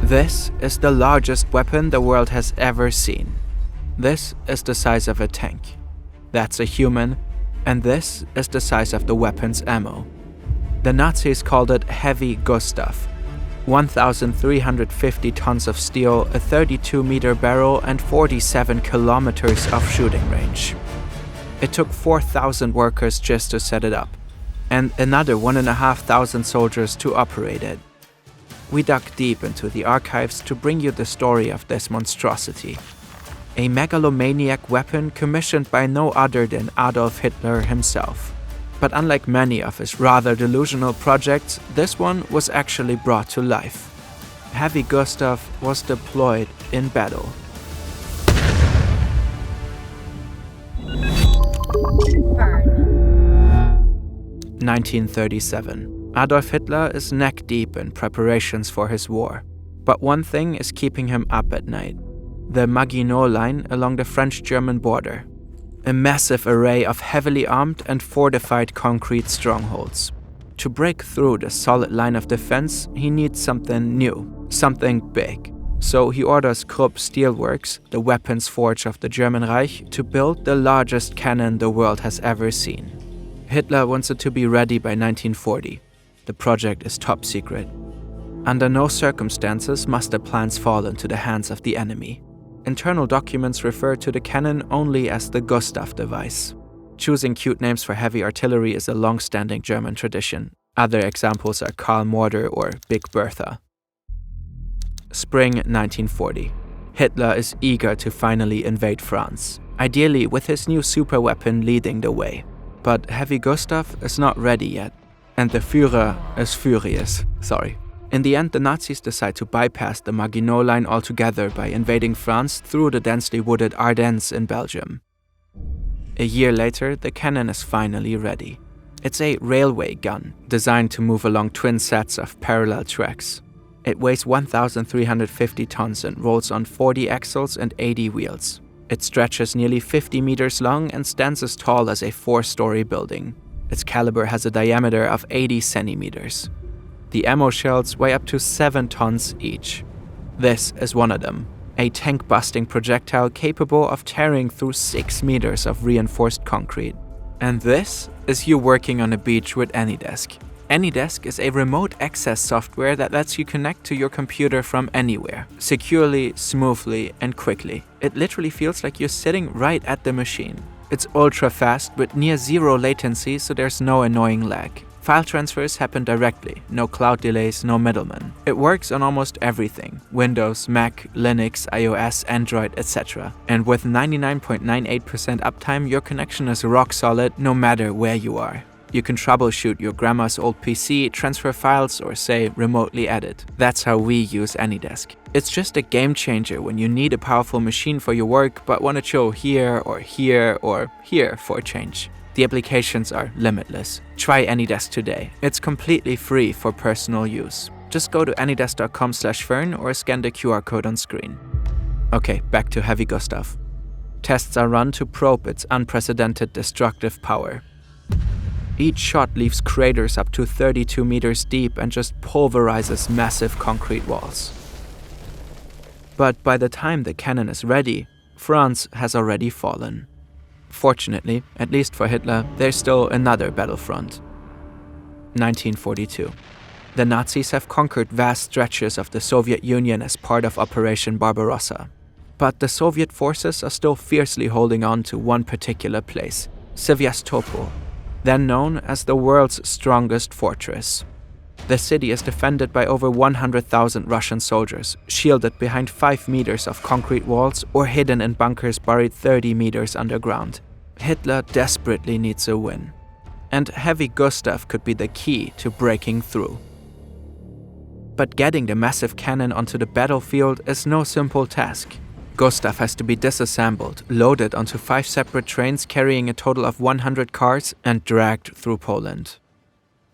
This is the largest weapon the world has ever seen. This is the size of a tank. That's a human, and this is the size of the weapon's ammo. The Nazis called it Heavy Gustav. 1,350 tons of steel, a 32-meter barrel, and 47 kilometers of shooting range. It took 4,000 workers just to set it up, and another 1,500 soldiers to operate it. We dug deep into the archives to bring you the story of this monstrosity. A megalomaniac weapon commissioned by no other than Adolf Hitler himself. But unlike many of his rather delusional projects, this one was actually brought to life. Heavy Gustav was deployed in battle. Burn. 1937. Adolf Hitler is neck-deep in preparations for his war. But one thing is keeping him up at night. The Maginot Line along the French-German border. A massive array of heavily armed and fortified concrete strongholds. To break through the solid line of defense, he needs something new, something big. So he orders Krupp Steelworks, the weapons forge of the German Reich, to build the largest cannon the world has ever seen. Hitler wants it to be ready by 1940. The project is top secret. Under no circumstances must the plans fall into the hands of the enemy. Internal documents refer to the cannon only as the Gustav device. Choosing cute names for heavy artillery is a long-standing German tradition. Other examples are Karl Morder or Big Bertha. Spring 1940. Hitler is eager to finally invade France, ideally with his new superweapon leading the way. But Heavy Gustav is not ready yet, and the Führer is furious. In the end, the Nazis decide to bypass the Maginot Line altogether by invading France through the densely wooded Ardennes in Belgium. A year later, the cannon is finally ready. It's a railway gun, designed to move along twin sets of parallel tracks. It weighs 1,350 tons and rolls on 40 axles and 80 wheels. It stretches nearly 50 meters long and stands as tall as a 4-story building. Its caliber has a diameter of 80 centimeters. The ammo shells weigh up to 7 tons each. This is one of them, a tank-busting projectile capable of tearing through 6 meters of reinforced concrete. And this is you working on a beach with AnyDesk. AnyDesk is a remote access software that lets you connect to your computer from anywhere, securely, smoothly, and quickly. It literally feels like you're sitting right at the machine. It's ultra fast with near zero latency, so there's no annoying lag. File transfers happen directly, no cloud delays, no middlemen. It works on almost everything: Windows, Mac, Linux, iOS, Android, etc. And with 99.98% uptime, your connection is rock solid no matter where you are. You can troubleshoot your grandma's old PC, transfer files, or say, remotely edit. That's how we use AnyDesk. It's just a game changer when you need a powerful machine for your work but want to chill here or here for a change. The applications are limitless. Try AnyDesk today. It's completely free for personal use. Just go to anydesk.com/fern or scan the QR code on screen. Okay, back to Heavy Gustav. Tests are run to probe its unprecedented destructive power. Each shot leaves craters up to 32 meters deep and just pulverizes massive concrete walls. But by the time the cannon is ready, France has already fallen. Fortunately, at least for Hitler, there's still another battlefront. 1942. The Nazis have conquered vast stretches of the Soviet Union as part of Operation Barbarossa. But the Soviet forces are still fiercely holding on to one particular place, Sevastopol, then known as the world's strongest fortress. The city is defended by over 100,000 Russian soldiers, shielded behind 5 meters of concrete walls or hidden in bunkers buried 30 meters underground. Hitler desperately needs a win. And Heavy Gustav could be the key to breaking through. But getting the massive cannon onto the battlefield is no simple task. Gustav has to be disassembled, loaded onto 5 separate trains carrying a total of 100 cars, and dragged through Poland.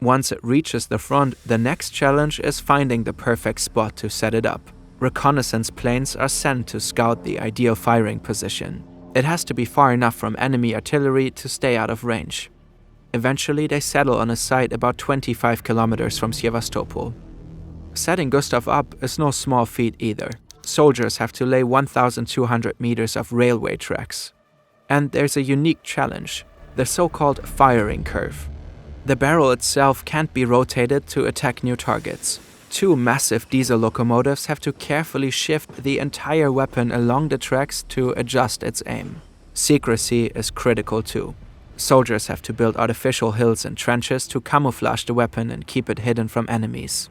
Once it reaches the front, the next challenge is finding the perfect spot to set it up. Reconnaissance planes are sent to scout the ideal firing position. It has to be far enough from enemy artillery to stay out of range. Eventually, they settle on a site about 25 kilometers from Sevastopol. Setting Gustav up is no small feat either. Soldiers have to lay 1,200 meters of railway tracks. And there's a unique challenge, the so-called firing curve. The barrel itself can't be rotated to attack new targets. 2 massive diesel locomotives have to carefully shift the entire weapon along the tracks to adjust its aim. Secrecy is critical too. Soldiers have to build artificial hills and trenches to camouflage the weapon and keep it hidden from enemies.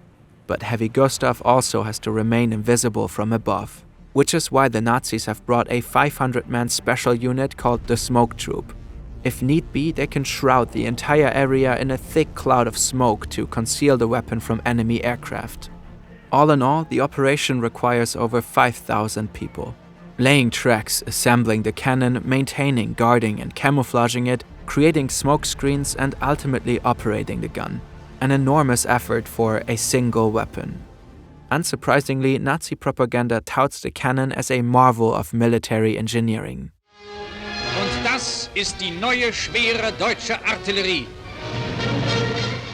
But Heavy Gustav also has to remain invisible from above, which is why the Nazis have brought a 500-man special unit called the Smoke Troop. If need be, they can shroud the entire area in a thick cloud of smoke to conceal the weapon from enemy aircraft. All in all, the operation requires over 5,000 people. Laying tracks, assembling the cannon, maintaining, guarding and camouflaging it, creating smoke screens and ultimately operating the gun. An enormous effort for a single weapon. Unsurprisingly, Nazi propaganda touts the cannon as a marvel of military engineering. Und das ist die neue schwere deutsche Artillerie.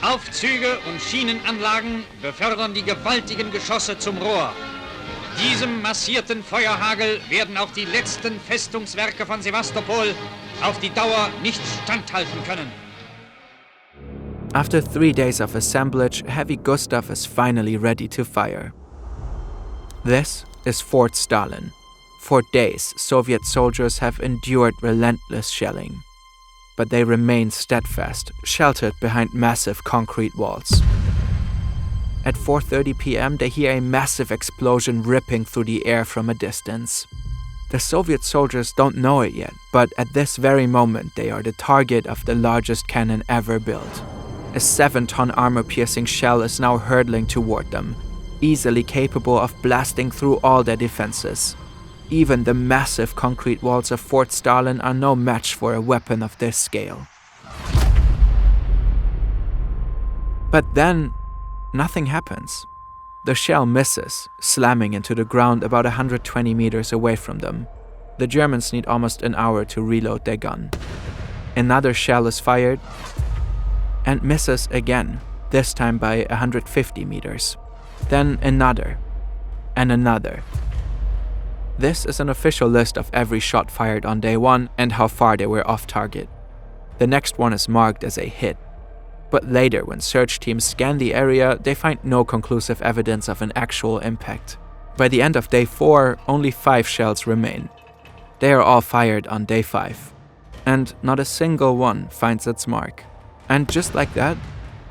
Aufzüge und Schienenanlagen befördern die gewaltigen Geschosse zum Rohr. Diesem massierten Feuerhagel werden auch die letzten Festungswerke von Sevastopol auf die Dauer nicht standhalten können. After 3 days of assemblage, Heavy Gustav is finally ready to fire. This is Fort Stalin. For days, Soviet soldiers have endured relentless shelling. But they remain steadfast, sheltered behind massive concrete walls. At 4:30 p.m., they hear a massive explosion ripping through the air from a distance. The Soviet soldiers don't know it yet, but at this very moment, they are the target of the largest cannon ever built. A 7-ton armor-piercing shell is now hurtling toward them, easily capable of blasting through all their defenses. Even the massive concrete walls of Fort Stalin are no match for a weapon of this scale. But then, nothing happens. The shell misses, slamming into the ground about 120 meters away from them. The Germans need almost an hour to reload their gun. Another shell is fired and misses again, this time by 150 meters. Then another, and another. This is an official list of every shot fired on day 1 and how far they were off target. The next one is marked as a hit. But later, when search teams scan the area, they find no conclusive evidence of an actual impact. By the end of day 4, only 5 shells remain. They are all fired on day 5. And not a single one finds its mark. And just like that,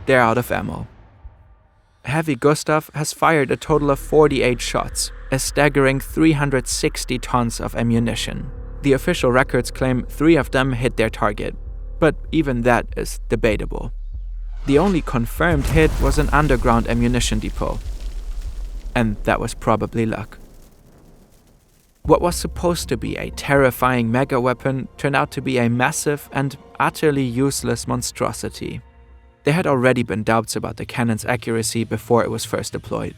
they're out of ammo. Heavy Gustav has fired a total of 48 shots, a staggering 360 tons of ammunition. The official records claim 3 of them hit their target, but even that is debatable. The only confirmed hit was an underground ammunition depot. And that was probably luck. What was supposed to be a terrifying mega weapon turned out to be a massive and utterly useless monstrosity. There had already been doubts about the cannon's accuracy before it was first deployed.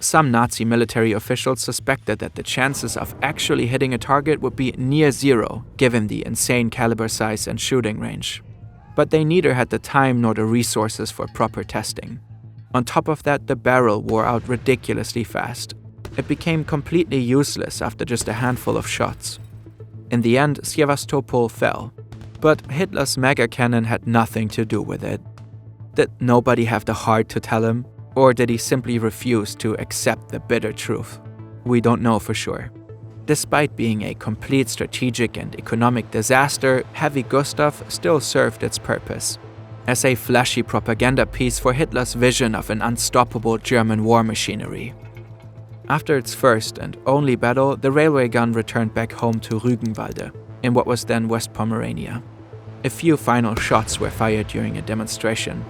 Some Nazi military officials suspected that the chances of actually hitting a target would be near zero, given the insane caliber size and shooting range. But they neither had the time nor the resources for proper testing. On top of that, the barrel wore out ridiculously fast. It became completely useless after just a handful of shots. In the end, Sevastopol fell. But Hitler's mega cannon had nothing to do with it. Did nobody have the heart to tell him? Or did he simply refuse to accept the bitter truth? We don't know for sure. Despite being a complete strategic and economic disaster, Heavy Gustav still served its purpose. As a flashy propaganda piece for Hitler's vision of an unstoppable German war machinery. After its first and only battle, the railway gun returned back home to Rügenwalde, in what was then West Pomerania. A few final shots were fired during a demonstration.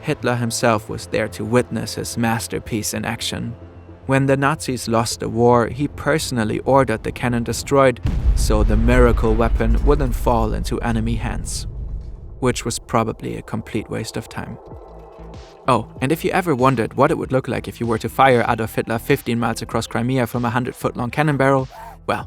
Hitler himself was there to witness his masterpiece in action. When the Nazis lost the war, he personally ordered the cannon destroyed so the miracle weapon wouldn't fall into enemy hands. Which was probably a complete waste of time. Oh, and if you ever wondered what it would look like if you were to fire Adolf Hitler 15 miles across Crimea from a 100-foot-long cannon barrel, well,